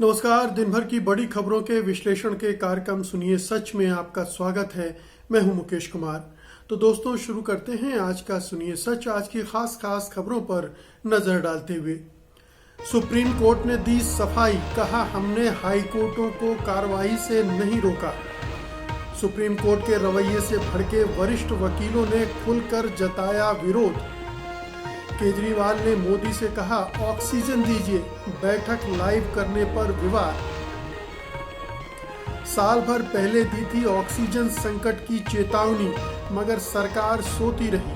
नमस्कार। दिन भर की बड़ी खबरों के विश्लेषण के कार्यक्रम सुनिए सच में आपका स्वागत है। मैं हूं मुकेश कुमार। तो दोस्तों, शुरू करते हैं आज का सुनिए सच। आज की खास खबरों पर नजर डालते हुए सुप्रीम कोर्ट ने दी सफाई, कहा हमने हाई कोर्टों को कार्रवाई से नहीं रोका। सुप्रीम कोर्ट के रवैये से भड़के वरिष्ठ वकीलों ने खुलकर जताया विरोध। केजरीवाल ने मोदी से कहा ऑक्सीजन दीजिए, बैठक लाइव करने पर विवाद। साल भर पहले दी थी ऑक्सीजन संकट की चेतावनी, मगर सरकार सोती रही।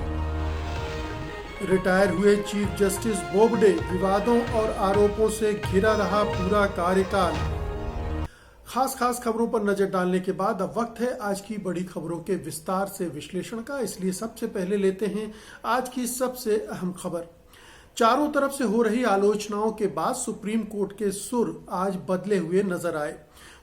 रिटायर हुए चीफ जस्टिस बोबडे, विवादों और आरोपों से घिरा रहा पूरा कार्यकाल। खास खबरों पर नजर डालने के बाद अब वक्त है आज की बड़ी खबरों के विस्तार से विश्लेषण का। इसलिए सबसे पहले लेते हैं आज की सबसे अहम खबर। चारों तरफ से हो रही आलोचनाओं के बाद सुप्रीम कोर्ट के सुर आज बदले हुए नजर आए।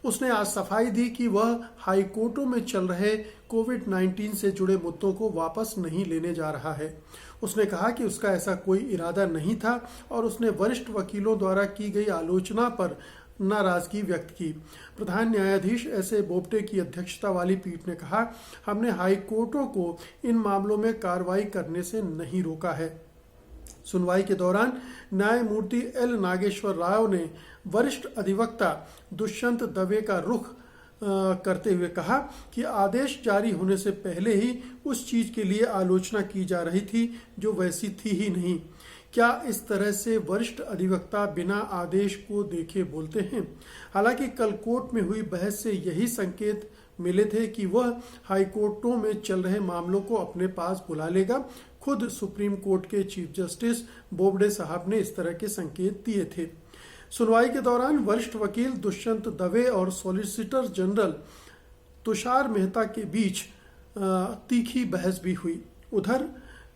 उसने आज सफाई दी कि वह हाई कोर्टों में चल रहे कोविड-19 से जुड़े मुद्दों को वापस नहीं लेने जा रहा है। उसने कहा कि उसका ऐसा कोई इरादा नहीं था और उसने वरिष्ठ वकीलों द्वारा की गई आलोचना पर नाराजगी व्यक्त की। प्रधान न्यायाधीश एस.ए. बोबडे की अध्यक्षता वाली पीठ ने कहा, हमने हाई कोर्टों को इन मामलों में कार्रवाई करने से नहीं रोका है। सुनवाई के दौरान न्यायमूर्ति एल नागेश्वर राव ने वरिष्ठ अधिवक्ता दुष्यंत दवे का रुख करते हुए कहा कि आदेश जारी होने से पहले ही उस चीज के लिए आलोचना की जा रही थी जो वैसी थी ही नहीं। क्या इस तरह से वरिष्ठ अधिवक्ता बिना आदेश को देखे बोलते हैं? हालांकि कल कोर्ट में हुई बहस से यही संकेत मिले थे कि वह हाई कोर्टों में चल रहे मामलों को अपने पास बुला लेगा। खुद सुप्रीम कोर्ट के चीफ जस्टिस बोबडे साहब ने इस तरह के संकेत दिए थे। सुनवाई के दौरान वरिष्ठ वकील दुष्यंत दवे और सॉलिसिटर जनरल तुषार मेहता के बीच तीखी बहस भी हुई। उधर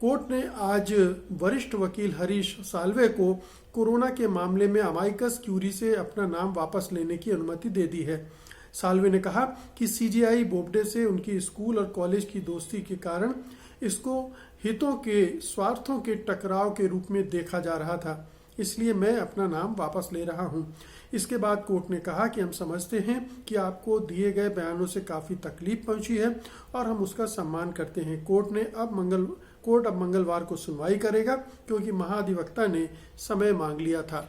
कोर्ट ने आज वरिष्ठ वकील हरीश साल्वे को कोरोना के मामले में अमाइकस क्यूरी से अपना नाम वापस लेने की अनुमति दे दी है। साल्वे ने कहा कि सीजेआई बोबडे से उनकी स्कूल और कॉलेज की दोस्ती के कारण इसको हितों के स्वार्थों के टकराव के रूप में देखा जा रहा था, इसलिए मैं अपना नाम वापस ले रहा हूं। इसके बाद कोर्ट ने कहा कि हम समझते हैं कि आपको दिए गए बयानों से काफी तकलीफ पहुंची है और हम उसका सम्मान करते हैं। कोर्ट अब मंगलवार को सुनवाई करेगा क्योंकि महाधिवक्ता ने समय मांग लिया था।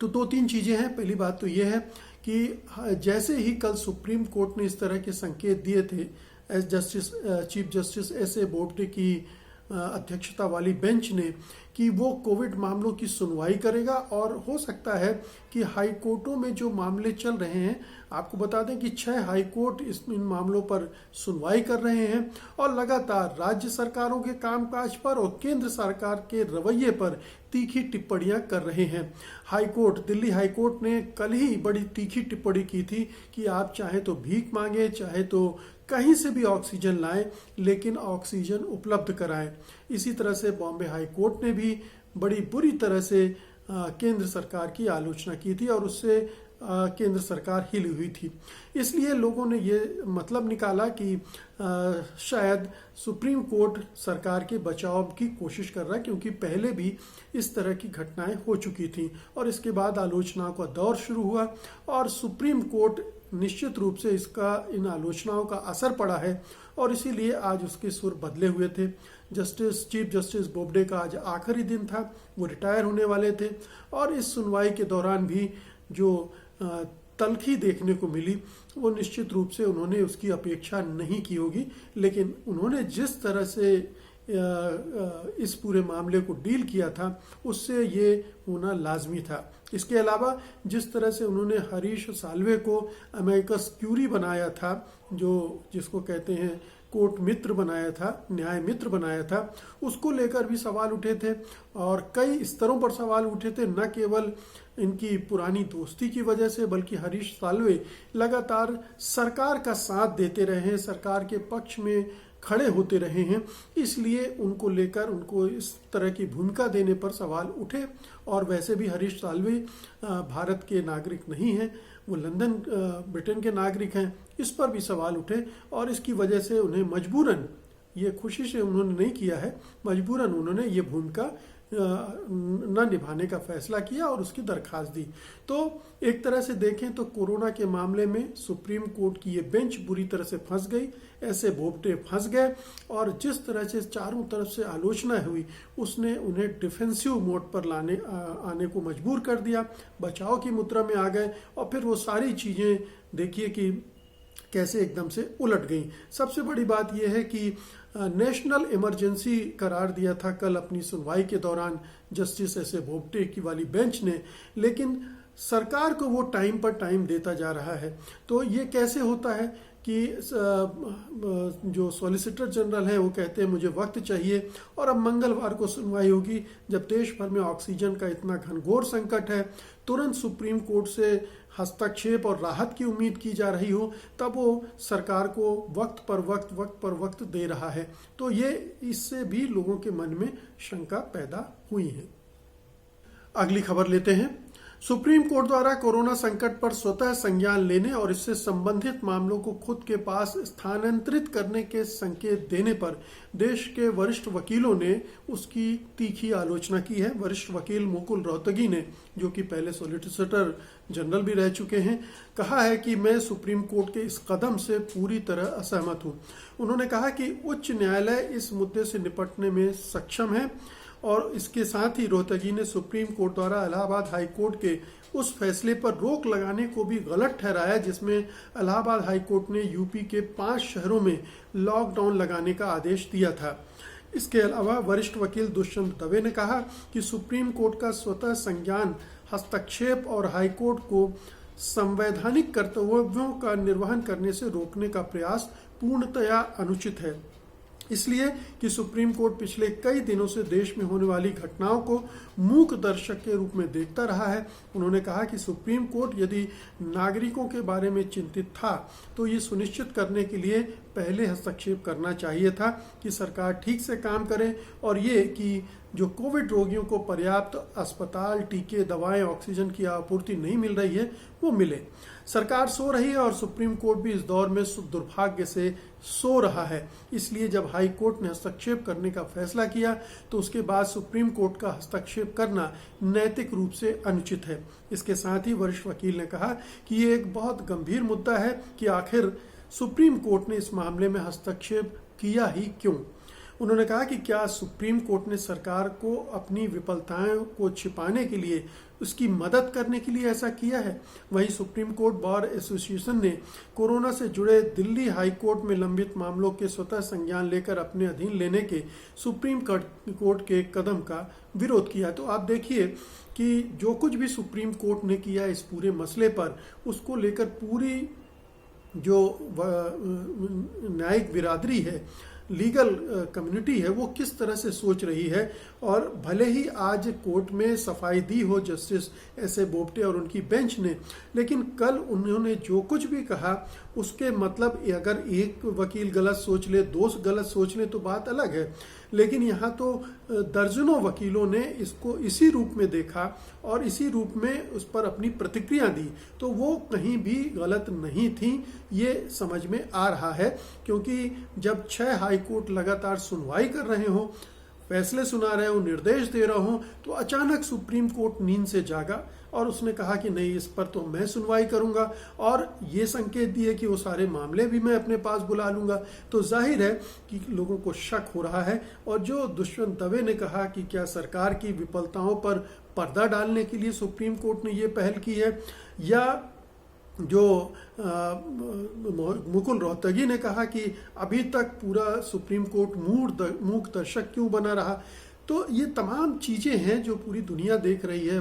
तो दो तीन चीजें हैं। पहली बात तो यह है कि जैसे ही कल सुप्रीम कोर्ट ने इस तरह के संकेत दिए थे, चीफ जस्टिस एस.ए. बोबडे की अध्यक्षता वाली बेंच ने कि वो कोविड मामलों की सुनवाई करेगा और हो सकता है कि हाई कोर्टों में जो मामले चल रहे हैं, आपको बता दें कि 6 हाई कोर्ट इन मामलों पर सुनवाई कर रहे हैं और लगातार राज्य सरकारों के कामकाज पर और केंद्र सरकार के रवैये पर तीखी टिप्पणियां कर रहे हैं। दिल्ली हाई कोर्ट ने कल ही बड़ी तीखी टिप्पणी की थी कि आप चाहे तो भीख मांगे, चाहे तो कहीं से भी ऑक्सीजन लाएं, लेकिन ऑक्सीजन उपलब्ध कराएं। इसी तरह से बॉम्बे हाई कोर्ट ने भी बड़ी बुरी तरह से केंद्र सरकार की आलोचना की थी और उससे केंद्र सरकार हिली हुई थी। इसलिए लोगों ने ये मतलब निकाला कि शायद सुप्रीम कोर्ट सरकार के बचाव की कोशिश कर रहा है, क्योंकि पहले भी इस तरह की घटनाएं हो चुकी थी और इसके बाद आलोचनाओं का दौर शुरू हुआ और सुप्रीम कोर्ट निश्चित रूप से इन आलोचनाओं का असर पड़ा है और इसीलिए आज उसके सुर बदले हुए थे। चीफ जस्टिस बोबडे का आज आखिरी दिन था, वो रिटायर होने वाले थे और इस सुनवाई के दौरान भी जो तल्खी देखने को मिली वो निश्चित रूप से उन्होंने उसकी अपेक्षा नहीं की होगी, लेकिन उन्होंने जिस तरह से इस पूरे मामले को डील किया था उससे ये होना लाजमी था। इसके अलावा जिस तरह से उन्होंने हरीश साल्वे को अमाइकस क्यूरी बनाया था, जिसको कहते हैं कोर्ट मित्र बनाया था, न्याय मित्र बनाया था, उसको लेकर भी सवाल उठे थे और कई स्तरों पर सवाल उठे थे। न केवल इनकी पुरानी दोस्ती की वजह से, बल्कि हरीश साल्वे लगातार सरकार का साथ देते रहे हैं, सरकार के पक्ष में खड़े होते रहे हैं, इसलिए उनको लेकर उनको इस तरह की भूमिका देने पर सवाल उठे। और वैसे भी हरीश साल्वे भारत के नागरिक नहीं हैं, वो लंदन ब्रिटेन के नागरिक हैं। इस पर भी सवाल उठे और इसकी वजह से उन्हें मजबूरन, ये खुशी से उन्होंने नहीं किया है, मजबूरन उन्होंने ये भूमिका न निभाने का फैसला किया और उसकी दरखास्त दी। तो एक तरह से देखें तो कोरोना के मामले में सुप्रीम कोर्ट की ये बेंच बुरी तरह से फंस गई, ऐसे बोबटे फंस गए और जिस तरह से चारों तरफ से आलोचना हुई उसने उन्हें डिफेंसिव मोड पर आने को मजबूर कर दिया, बचाव की मुद्रा में आ गए और फिर वो सारी चीज़ें देखिए कि कैसे एकदम से उलट गई। सबसे बड़ी बात यह है कि नेशनल इमरजेंसी करार दिया था कल अपनी सुनवाई के दौरान जस्टिस एस ए बोबडे की वाली बेंच ने, लेकिन सरकार को वो टाइम पर टाइम देता जा रहा है। तो ये कैसे होता है कि जो सॉलिसिटर जनरल हैं वो कहते हैं मुझे वक्त चाहिए और अब मंगलवार को सुनवाई होगी। जब देश भर में ऑक्सीजन का इतना घनघोर संकट है, तुरंत सुप्रीम कोर्ट से हस्तक्षेप और राहत की उम्मीद की जा रही हो, तब वो सरकार को वक्त पर वक्त दे रहा है। तो ये इससे भी लोगों के मन में शंका पैदा हुई है। अगली खबर लेते हैं। सुप्रीम कोर्ट द्वारा कोरोना संकट पर स्वतः संज्ञान लेने और इससे संबंधित मामलों को खुद के पास स्थानांतरित करने के संकेत देने पर देश के वरिष्ठ वकीलों ने उसकी तीखी आलोचना की है। वरिष्ठ वकील मुकुल रोहतगी ने, जो कि पहले सॉलिसिटर जनरल भी रह चुके हैं, कहा है कि मैं सुप्रीम कोर्ट के इस कदम से पूरी तरह असहमत हूं। उन्होंने कहा कि उच्च न्यायालय इस मुद्दे से निपटने में सक्षम है और इसके साथ ही रोहतगी ने सुप्रीम कोर्ट द्वारा इलाहाबाद हाई कोर्ट के उस फैसले पर रोक लगाने को भी गलत ठहराया जिसमें इलाहाबाद हाई कोर्ट ने यूपी के 5 शहरों में लॉकडाउन लगाने का आदेश दिया था। इसके अलावा वरिष्ठ वकील दुष्यंत दवे ने कहा कि सुप्रीम कोर्ट का स्वतः संज्ञान हस्तक्षेप और हाईकोर्ट को संवैधानिक कर्तव्यों का निर्वहन करने से रोकने का प्रयास पूर्णतया अनुचित है, इसलिए कि सुप्रीम कोर्ट पिछले कई दिनों से देश में होने वाली घटनाओं को मूक दर्शक के रूप में देखता रहा है। उन्होंने कहा कि सुप्रीम कोर्ट यदि नागरिकों के बारे में चिंतित था तो ये सुनिश्चित करने के लिए पहले हस्तक्षेप करना चाहिए था कि सरकार ठीक से काम करे और ये कि जो कोविड रोगियों को पर्याप्त अस्पताल, टीके, दवाएं, ऑक्सीजन की आपूर्ति नहीं मिल रही है वो मिले। सरकार सो रही है और सुप्रीम कोर्ट भी इस दौर में दुर्भाग्य से सो रहा है। इसलिए जब हाई कोर्ट ने हस्तक्षेप करने का फैसला किया तो उसके बाद सुप्रीम कोर्ट का हस्तक्षेप करना नैतिक रूप से अनुचित है। इसके साथ ही वरिष्ठ वकील ने कहा कि ये एक बहुत गंभीर मुद्दा है कि आखिर सुप्रीम कोर्ट ने इस मामले में हस्तक्षेप किया ही क्यों। उन्होंने कहा कि क्या सुप्रीम कोर्ट ने सरकार को अपनी विफलताओं को छिपाने के लिए, उसकी मदद करने के लिए ऐसा किया है। वहीं सुप्रीम कोर्ट बार एसोसिएशन ने कोरोना से जुड़े दिल्ली हाई कोर्ट में लंबित मामलों के स्वतः संज्ञान लेकर अपने अधीन लेने के सुप्रीम कोर्ट के कदम का विरोध किया। तो आप देखिए कि जो कुछ भी सुप्रीम कोर्ट ने किया इस पूरे मसले पर, उसको लेकर पूरी जो न्यायिक बिरादरी है, लीगल कम्युनिटी है, वो किस तरह से सोच रही है। और भले ही आज कोर्ट में सफाई दी हो जस्टिस एस ए बोबडे और उनकी बेंच ने, लेकिन कल उन्होंने जो कुछ भी कहा उसके मतलब अगर एक वकील गलत सोच ले, 2 गलत सोच ले तो बात अलग है, लेकिन यहाँ तो दर्जनों वकीलों ने इसको इसी रूप में देखा और इसी रूप में उस पर अपनी प्रतिक्रिया दी, तो वो कहीं भी गलत नहीं थी, ये समझ में आ रहा है। क्योंकि जब 6 हाई कोर्ट लगातार सुनवाई कर रहे हो, फैसले सुना रहे हो, निर्देश दे रहा हूं, तो अचानक सुप्रीम कोर्ट नींद से जागा और उसने कहा कि नहीं, इस पर तो मैं सुनवाई करूंगा और ये संकेत दिए कि वो सारे मामले भी मैं अपने पास बुला लूंगा। तो जाहिर है कि लोगों को शक हो रहा है। और जो दुष्यंत दवे ने कहा कि क्या सरकार की विफलताओं पर पर्दा डालने के लिए सुप्रीम कोर्ट ने ये पहल की है, या जो मुकुल रोहतगी ने कहा कि अभी तक पूरा सुप्रीम कोर्ट मूक दर्शक क्यों बना रहा, तो ये तमाम चीज़ें हैं जो पूरी दुनिया देख रही है,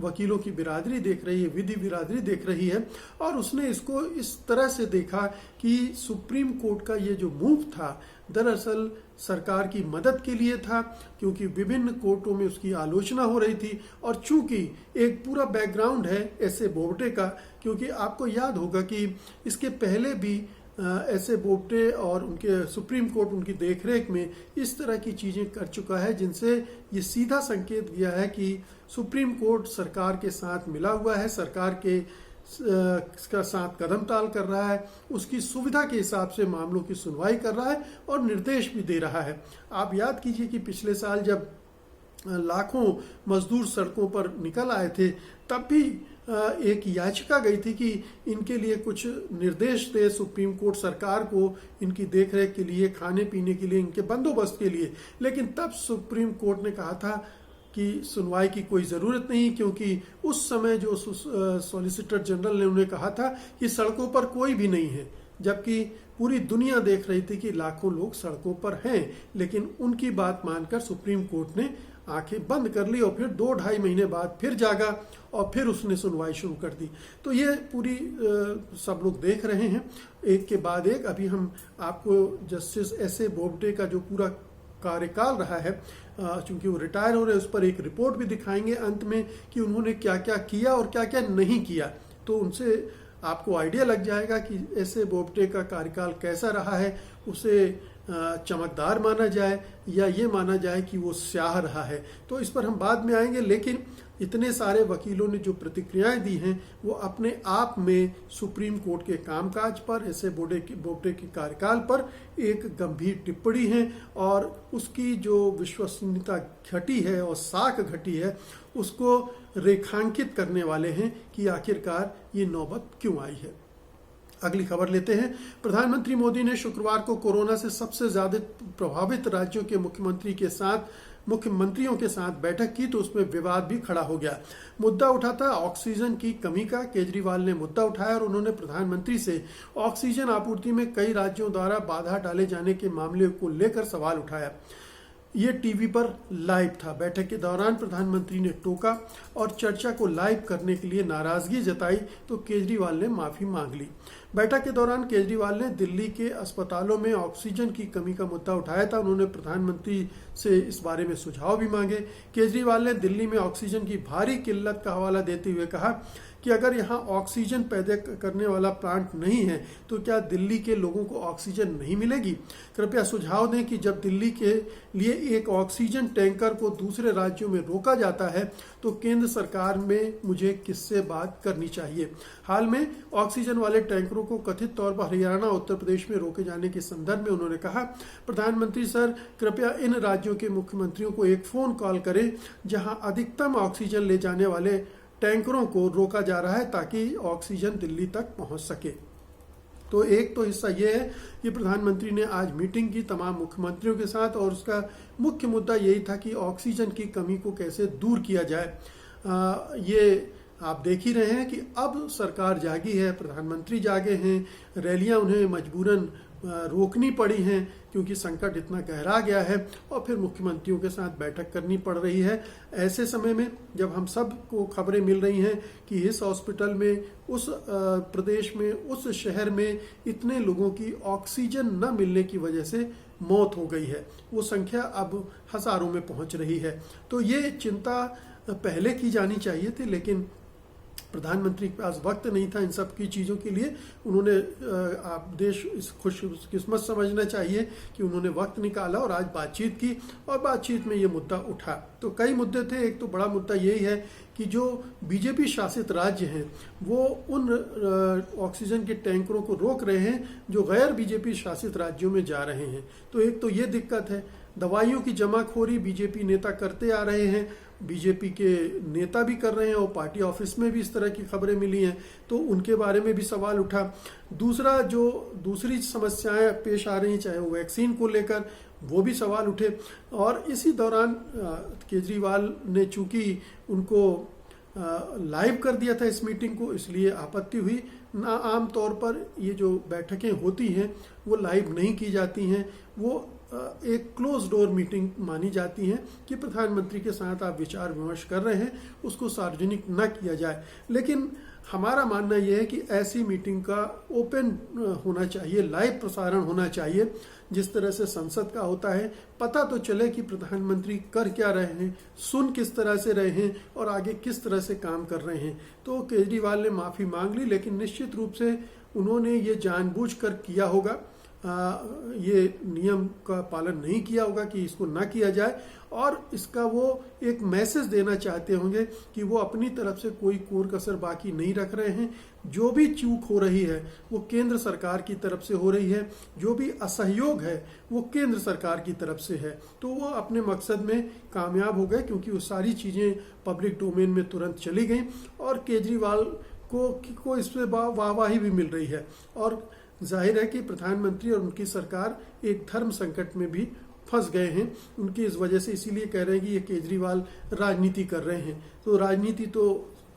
वकीलों की बिरादरी देख रही है, विधि बिरादरी देख रही है। और उसने इसको इस तरह से देखा कि सुप्रीम कोर्ट का ये जो मूव था दरअसल सरकार की मदद के लिए था, क्योंकि विभिन्न कोर्टों में उसकी आलोचना हो रही थी। और चूंकि एक पूरा बैकग्राउंड है एस ए बोबडे का, क्योंकि आपको याद होगा कि इसके पहले भी एस ए बोबडे और उनके सुप्रीम कोर्ट उनकी देखरेख में इस तरह की चीज़ें कर चुका है, जिनसे ये सीधा संकेत दिया है कि सुप्रीम कोर्ट सरकार के साथ मिला हुआ है, सरकार के इसका साथ कदम ताल कर रहा है, उसकी सुविधा के हिसाब से मामलों की सुनवाई कर रहा है और निर्देश भी दे रहा है। आप याद कीजिए कि पिछले साल जब लाखों मजदूर सड़कों पर निकल आए थे, तब भी एक याचिका गई थी कि इनके लिए कुछ निर्देश दे सुप्रीम कोर्ट सरकार को, इनकी देखरेख के लिए, खाने पीने के लिए, इनके बंदोबस्त के लिए। लेकिन तब सुप्रीम कोर्ट ने कहा था कि सुनवाई की कोई ज़रूरत नहीं, क्योंकि उस समय जो सॉलिसिटर जनरल ने उन्हें कहा था कि सड़कों पर कोई भी नहीं है, जबकि पूरी दुनिया देख रही थी कि लाखों लोग सड़कों पर हैं। लेकिन उनकी बात मानकर सुप्रीम कोर्ट ने आंखें बंद कर ली और फिर 2-2.5 महीने बाद फिर जागा और फिर उसने सुनवाई शुरू कर दी। तो ये पूरी सब लोग देख रहे हैं एक के बाद एक। अभी हम आपको जस्टिस एस.ए. बोबडे का जो पूरा कार्यकाल रहा है, चूंकि वो रिटायर हो रहे हैं, उस पर एक रिपोर्ट भी दिखाएंगे अंत में कि उन्होंने क्या क्या किया और क्या क्या नहीं किया। तो उनसे आपको आइडिया लग जाएगा कि एस.ए. बोबडे का कार्यकाल कैसा रहा है। उसे चमकदार माना जाए या ये माना जाए कि वो स्याह रहा है, तो इस पर हम बाद में आएंगे। लेकिन इतने सारे वकीलों ने जो प्रतिक्रियाएं दी हैं वो अपने आप में सुप्रीम कोर्ट के कामकाज पर, एस.ए. बोबडे के कार्यकाल पर एक गंभीर टिप्पणी है और उसकी जो विश्वसनीयता घटी है और साख घटी है उसको रेखांकित करने वाले हैं कि आखिरकार ये नौबत क्यों आई है। अगली खबर लेते हैं। प्रधानमंत्री मोदी ने शुक्रवार को कोरोना से सबसे ज्यादा प्रभावित राज्यों के मुख्यमंत्रियों के साथ बैठक की, तो उसमें विवाद भी खड़ा हो गया। मुद्दा उठा था ऑक्सीजन की कमी का। केजरीवाल ने मुद्दा उठाया और उन्होंने प्रधानमंत्री से ऑक्सीजन आपूर्ति में कई राज्यों द्वारा बाधा डाले जाने के मामले को लेकर सवाल उठाया। ये टीवी पर लाइव था। बैठक के दौरान प्रधानमंत्री ने टोका और चर्चा को लाइव करने के लिए नाराजगी जताई, तो केजरीवाल ने माफी मांग ली। बैठक के दौरान केजरीवाल ने दिल्ली के अस्पतालों में ऑक्सीजन की कमी का मुद्दा उठाया था। उन्होंने प्रधानमंत्री से इस बारे में सुझाव भी मांगे। केजरीवाल ने दिल्ली में ऑक्सीजन की भारी किल्लत का हवाला देते हुए कहा कि अगर यहाँ ऑक्सीजन पैदा करने वाला प्लांट नहीं है तो क्या दिल्ली के लोगों को ऑक्सीजन नहीं मिलेगी? कृपया सुझाव दें कि जब दिल्ली के लिए एक ऑक्सीजन टैंकर को दूसरे राज्यों में रोका जाता है तो केंद्र सरकार में मुझे किससे बात करनी चाहिए? हाल में ऑक्सीजन वाले टैंकरों को कथित तौर पर हरियाणा, उत्तर प्रदेश में रोके जाने के संदर्भ में उन्होंने कहा, प्रधानमंत्री सर, कृपया इन राज्यों के मुख्यमंत्रियों को एक फोन कॉल करें जहां अधिकतम ऑक्सीजन ले जाने वाले टैंकरों को रोका जा रहा है ताकि ऑक्सीजन दिल्ली तक पहुंच सके। तो एक तो हिस्सा ये है कि प्रधानमंत्री ने आज मीटिंग की तमाम मुख्यमंत्रियों के साथ और उसका मुख्य मुद्दा यही था कि ऑक्सीजन की कमी को कैसे दूर किया जाए। ये आप देख ही रहे हैं कि अब सरकार जागी है, प्रधानमंत्री जागे हैं, रैलियां उन्हें मजबूरन रोकनी पड़ी हैं क्योंकि संकट इतना गहरा गया है और फिर मुख्यमंत्रियों के साथ बैठक करनी पड़ रही है। ऐसे समय में जब हम सब को खबरें मिल रही हैं कि इस हॉस्पिटल में, उस प्रदेश में, उस शहर में इतने लोगों की ऑक्सीजन न मिलने की वजह से मौत हो गई है, वो संख्या अब हजारों में पहुंच रही है। तो ये चिंता पहले की जानी चाहिए थी, लेकिन प्रधानमंत्री के पास वक्त नहीं था इन सब की चीज़ों के लिए। उन्होंने आप देश इस खुशकिस्मत समझना चाहिए कि उन्होंने वक्त निकाला और आज बातचीत की और बातचीत में ये मुद्दा उठा। तो कई मुद्दे थे। एक तो बड़ा मुद्दा यही है कि जो बीजेपी शासित राज्य हैं वो उन ऑक्सीजन के टैंकरों को रोक रहे हैं जो गैर बीजेपी शासित राज्यों में जा रहे हैं। तो एक तो ये दिक्कत है। दवाइयों की जमाखोरी बीजेपी नेता करते आ रहे हैं, बीजेपी के नेता भी कर रहे हैं और पार्टी ऑफिस में भी इस तरह की खबरें मिली हैं, तो उनके बारे में भी सवाल उठा। दूसरा, जो दूसरी समस्याएं पेश आ रही, चाहे वो वैक्सीन को लेकर, वो भी सवाल उठे। और इसी दौरान केजरीवाल ने चूंकि उनको लाइव कर दिया था इस मीटिंग को, इसलिए आपत्ति हुई। ना आम तौर पर ये जो बैठकें होती हैं वो लाइव नहीं की जाती हैं, वो एक क्लोज डोर मीटिंग मानी जाती हैं कि प्रधानमंत्री के साथ आप विचार विमर्श कर रहे हैं, उसको सार्वजनिक न किया जाए। लेकिन हमारा मानना यह है कि ऐसी मीटिंग का ओपन होना चाहिए, लाइव प्रसारण होना चाहिए, जिस तरह से संसद का होता है। पता तो चले कि प्रधानमंत्री कर क्या रहे हैं, सुन किस तरह से रहे हैं और आगे किस तरह से काम कर रहे हैं। तो केजरीवाल ने माफी मांग ली, लेकिन निश्चित रूप से उन्होंने ये जानबूझकर किया होगा ये नियम का पालन नहीं किया होगा कि इसको ना किया जाए, और इसका वो एक मैसेज देना चाहते होंगे कि वो अपनी तरफ से कोई कोर कसर बाकी नहीं रख रहे हैं। जो भी चूक हो रही है वो केंद्र सरकार की तरफ से हो रही है, जो भी असहयोग है वो केंद्र सरकार की तरफ से है। तो वो अपने मकसद में कामयाब हो गए, क्योंकि वो सारी चीज़ें पब्लिक डोमेन में तुरंत चली गई और केजरीवाल को इससे वाहवाही भी मिल रही है। और जाहिर है कि प्रधानमंत्री और उनकी सरकार एक धर्म संकट में भी फंस गए हैं उनकी इस वजह से, इसीलिए कह रहे हैं कि ये केजरीवाल राजनीति कर रहे हैं। तो राजनीति तो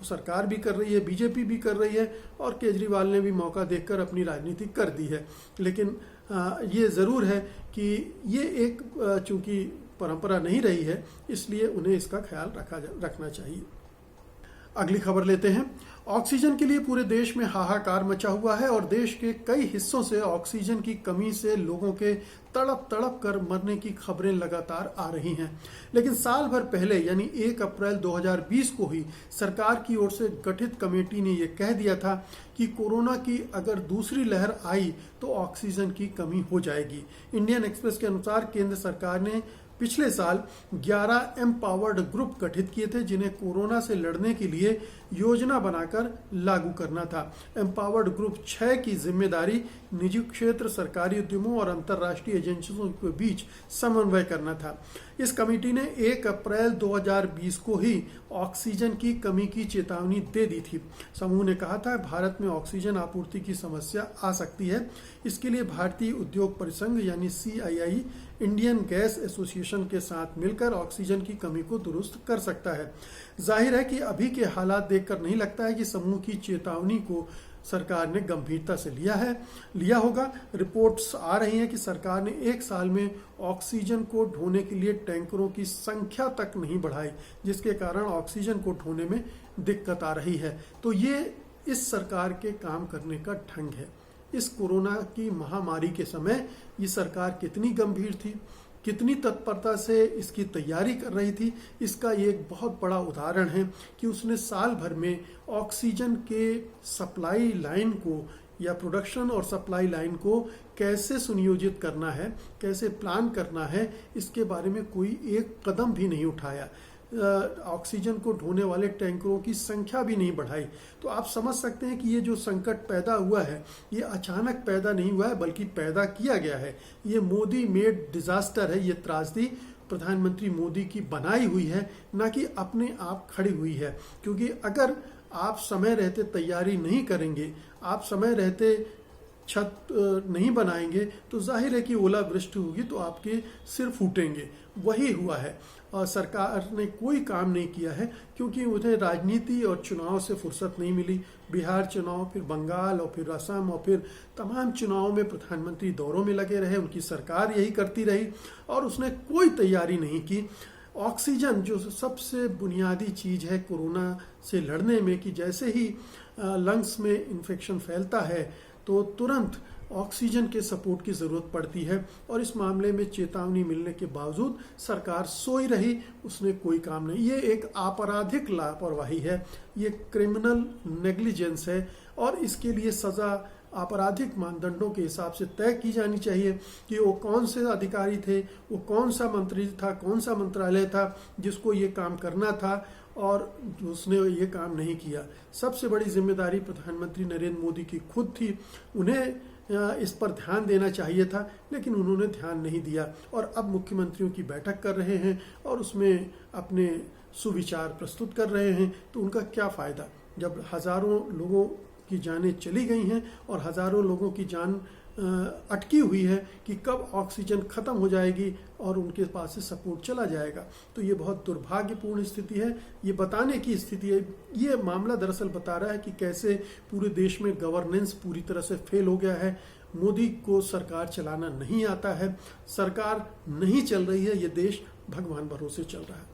सरकार भी कर रही है, बीजेपी भी कर रही है, और केजरीवाल ने भी मौका देखकर अपनी राजनीति कर दी है। लेकिन ये ज़रूर है कि ये एक चूंकि परंपरा नहीं रही है, इसलिए उन्हें इसका ख्याल रखना चाहिए। अगली खबर लेते हैं। ऑक्सीजन के लिए पूरे देश में हाहाकार मचा हुआ है और देश के कई हिस्सों से ऑक्सीजन की कमी से लोगों के तड़प तड़प कर मरने की खबरें लगातार आ रही हैं। लेकिन साल भर पहले यानी 1 अप्रैल 2020 को ही सरकार की ओर से गठित कमेटी ने यह कह दिया था कि कोरोना की अगर दूसरी लहर आई तो ऑक्सीजन की कमी हो जाएगी। इंडियन एक्सप्रेस के अनुसार केंद्र सरकार ने पिछले साल 11 एम्पावर्ड ग्रुप गठित किए थे, जिन्हें कोरोना से लड़ने के लिए योजना बनाकर लागू करना था। एम्पावर्ड ग्रुप 6 की जिम्मेदारी निजी क्षेत्र, सरकारी उद्यमों और अंतर्राष्ट्रीय एजेंसियों के बीच समन्वय करना था। इस कमेटी ने 1 अप्रैल 2020 को ही ऑक्सीजन की कमी की चेतावनी दे दी थी। समूह ने कहा था भारत में ऑक्सीजन आपूर्ति की समस्या आ सकती है। इसके लिए भारतीय उद्योग परिसंघ यानी CII इंडियन गैस एसोसिएशन के साथ मिलकर ऑक्सीजन की कमी को दुरुस्त कर सकता है। जाहिर है कि अभी के हालात देखकर नहीं लगता है कि समूह की चेतावनी को सरकार ने गंभीरता से लिया होगा। रिपोर्ट्स आ रही हैं कि सरकार ने 1 साल में ऑक्सीजन को ढोने के लिए टैंकरों की संख्या तक नहीं बढ़ाई, जिसके कारण ऑक्सीजन को ढोने में दिक्कत आ रही है। तो ये इस सरकार के काम करने का ढंग है। इस कोरोना की महामारी के समय ये सरकार कितनी गंभीर थी, कितनी तत्परता से इसकी तैयारी कर रही थी, इसका ये एक बहुत बड़ा उदाहरण है कि उसने साल भर में ऑक्सीजन के सप्लाई लाइन को या प्रोडक्शन और सप्लाई लाइन को कैसे सुनियोजित करना है, कैसे प्लान करना है, इसके बारे में कोई एक कदम भी नहीं उठाया। ऑक्सीजन को ढोने वाले टैंकरों की संख्या भी नहीं बढ़ाई। तो आप समझ सकते हैं कि ये जो संकट पैदा हुआ है ये अचानक पैदा नहीं हुआ है, बल्कि पैदा किया गया है। ये मोदी मेड डिजास्टर है। ये त्रासदी प्रधानमंत्री मोदी की बनाई हुई है, ना कि अपने आप खड़ी हुई है। क्योंकि अगर आप समय रहते तैयारी नहीं करेंगे, आप समय रहते छत नहीं बनाएंगे, तो जाहिर है कि ओलावृष्टि होगी तो आपके सिर फूटेंगे। वही हुआ है। और सरकार ने कोई काम नहीं किया है, क्योंकि उन्हें राजनीति और चुनाव से फुर्सत नहीं मिली। बिहार चुनाव, फिर बंगाल और फिर असम और फिर तमाम चुनावों में प्रधानमंत्री दौरों में लगे रहे। उनकी सरकार यही करती रही और उसने कोई तैयारी नहीं की। ऑक्सीजन जो सबसे बुनियादी चीज़ है कोरोना से लड़ने में, कि जैसे ही लंग्स में इन्फेक्शन फैलता है तो तुरंत ऑक्सीजन के सपोर्ट की ज़रूरत पड़ती है। और इस मामले में चेतावनी मिलने के बावजूद सरकार सोई रही, उसने कोई काम नहीं। ये एक आपराधिक लापरवाही है, ये क्रिमिनल नेग्लिजेंस है और इसके लिए सज़ा आपराधिक मानदंडों के हिसाब से तय की जानी चाहिए कि वो कौन से अधिकारी थे, वो कौन सा मंत्री था, कौन सा मंत्रालय था जिसको ये काम करना था और उसने ये काम नहीं किया। सबसे बड़ी जिम्मेदारी प्रधानमंत्री नरेंद्र मोदी की खुद थी। उन्हें इस पर ध्यान देना चाहिए था, लेकिन उन्होंने ध्यान नहीं दिया और अब मुख्यमंत्रियों की बैठक कर रहे हैं और उसमें अपने सुविचार प्रस्तुत कर रहे हैं। तो उनका क्या फ़ायदा जब हज़ारों लोगों की जानें चली गई हैं और हज़ारों लोगों की जान अटकी हुई है कि कब ऑक्सीजन ख़त्म हो जाएगी और उनके पास से सपोर्ट चला जाएगा। तो ये बहुत दुर्भाग्यपूर्ण स्थिति है, ये बताने की स्थिति है। ये मामला दरअसल बता रहा है कि कैसे पूरे देश में गवर्नेंस पूरी तरह से फेल हो गया है। मोदी को सरकार चलाना नहीं आता है, सरकार नहीं चल रही है, ये देश भगवान भरोसे चल रहा है।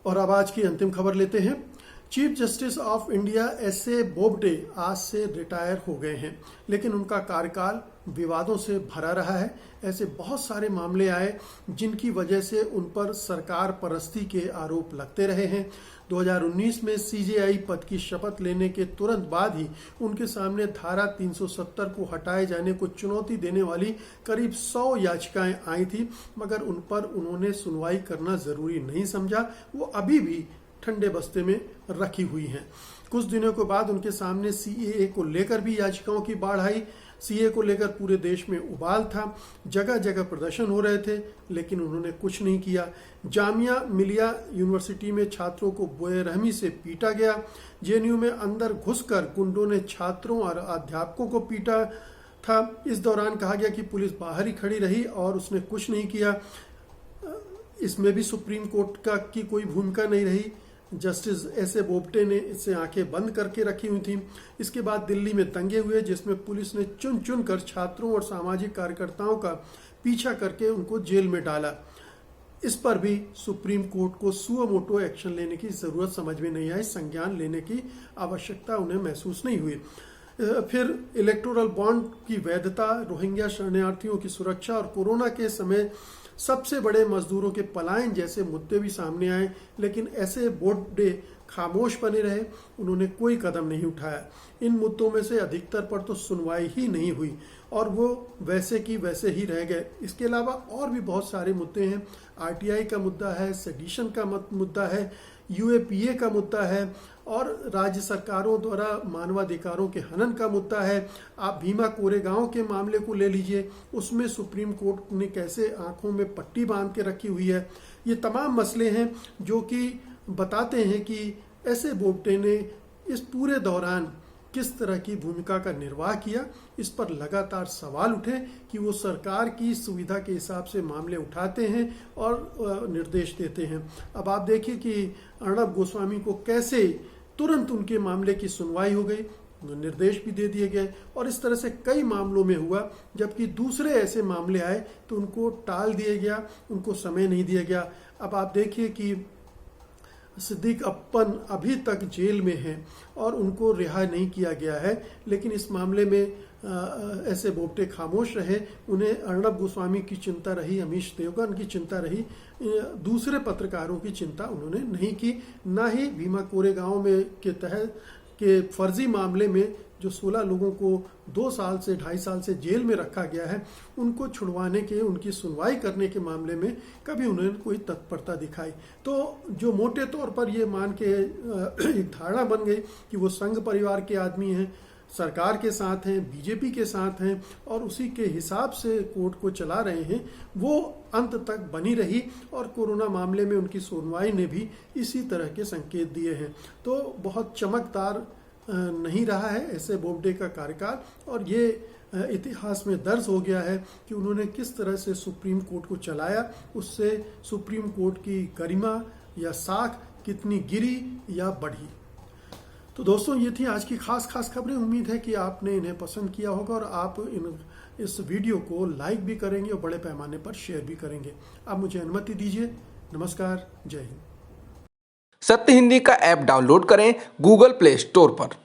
और अब आज की अंतिम खबर लेते हैं। Chief justice of India SA Bobde आज से रिटायर हो गए हैं, लेकिन उनका कार्यकाल विवादों से भरा रहा है। ऐसे बहुत सारे मामले आए जिनकी वजह से उन पर सरकार परस्ती के आरोप लगते रहे हैं। 2019 में सीजेआई पद की शपथ लेने के तुरंत बाद ही उनके सामने धारा 370 को हटाए जाने को चुनौती देने वाली करीब 100 याचिकाएं आई थी, मगर उन पर उन्होंने सुनवाई करना जरूरी नहीं समझा। वो अभी भी ठंडे बस्ते में रखी हुई हैं। कुछ दिनों के बाद उनके सामने सीएए को लेकर भी याचिकाओं की बाढ़ आई। सीएए को लेकर पूरे देश में उबाल था, जगह जगह प्रदर्शन हो रहे थे, लेकिन उन्होंने कुछ नहीं किया। जामिया मिलिया यूनिवर्सिटी में छात्रों को बेरहमी से पीटा गया। जेएनयू में अंदर घुसकर गुंडों ने छात्रों और अध्यापकों को पीटा था। इस दौरान कहा गया कि पुलिस बाहर ही खड़ी रही और उसने कुछ नहीं किया। इसमें भी सुप्रीम कोर्ट की कोई भूमिका नहीं रही। जस्टिस एस.ए. बोबडे ने इससे आंखें बंद करके रखी हुई थी। इसके बाद दिल्ली में दंगे हुए, जिसमें पुलिस ने चुन चुन कर छात्रों और सामाजिक कार्यकर्ताओं का पीछा करके उनको जेल में डाला। इस पर भी सुप्रीम कोर्ट को सुओ मोटो एक्शन लेने की जरूरत समझ में नहीं आई, संज्ञान लेने की आवश्यकता उन्हें महसूस नहीं हुई। फिर इलेक्टोरल बॉन्ड की वैधता, रोहिंग्या शरणार्थियों की सुरक्षा और कोरोना के समय सबसे बड़े मजदूरों के पलायन जैसे मुद्दे भी सामने आए, लेकिन ऐसे बोबडे खामोश बने रहे। उन्होंने कोई कदम नहीं उठाया। इन मुद्दों में से अधिकतर पर तो सुनवाई ही नहीं हुई और वो वैसे की वैसे ही रह गए। इसके अलावा और भी बहुत सारे मुद्दे हैं। आरटीआई का मुद्दा है, सेडिशन का मुद्दा है, यूएपीए का मुद्दा है और राज्य सरकारों द्वारा मानवाधिकारों के हनन का मुद्दा है। आप भीमा कोरेगांव के मामले को ले लीजिए, उसमें सुप्रीम कोर्ट ने कैसे आंखों में पट्टी बांध के रखी हुई है। ये तमाम मसले हैं जो कि बताते हैं कि एस.ए. बोबडे ने इस पूरे दौरान किस तरह की भूमिका का निर्वाह किया। इस पर लगातार सवाल उठे कि वो सरकार की सुविधा के हिसाब से मामले उठाते हैं और निर्देश देते हैं। अब आप देखिए कि अर्णब गोस्वामी को कैसे तुरंत उनके मामले की सुनवाई हो गई, निर्देश भी दे दिए गए और इस तरह से कई मामलों में हुआ। जबकि दूसरे ऐसे मामले आए तो उनको टाल दिया गया, उनको समय नहीं दिया गया। अब आप देखिए कि सिद्दीक अप्पन अभी तक जेल में हैं और उनको रिहा नहीं किया गया है, लेकिन इस मामले में एस.ए. बोबडे खामोश रहे। उन्हें अर्णब गोस्वामी की चिंता रही, अमीश देवगन की चिंता रही, दूसरे पत्रकारों की चिंता उन्होंने नहीं की। ना ही भीमा कोरेगांव में के तहत के फर्जी मामले में जो 16 लोगों को 2 साल से 2.5 साल से जेल में रखा गया है, उनको छुड़वाने के, उनकी सुनवाई करने के मामले में कभी उन्होंने कोई तत्परता दिखाई। तो जो मोटे तौर पर ये मान के एक धारणा बन गई कि वो संघ परिवार के आदमी हैं, सरकार के साथ हैं, बीजेपी के साथ हैं और उसी के हिसाब से कोर्ट को चला रहे हैं, वो अंत तक बनी रही और कोरोना मामले में उनकी सुनवाई ने भी इसी तरह के संकेत दिए हैं। तो बहुत चमकदार नहीं रहा है एस.ए. बोबडे का कार्यकाल और ये इतिहास में दर्ज हो गया है कि उन्होंने किस तरह से सुप्रीम कोर्ट को चलाया। उससे सुप्रीम कोर्ट की गरिमा या साख कितनी गिरी या बढ़ी। तो दोस्तों, ये थी आज की खास खबरें। उम्मीद है कि आपने इन्हें पसंद किया होगा और आप इस वीडियो को लाइक भी करेंगे और बड़े पैमाने पर शेयर भी करेंगे। आप मुझे अनुमति दीजिए। नमस्कार, जय हिंद। सत्य हिंदी का ऐप डाउनलोड करें गूगल प्ले स्टोर पर।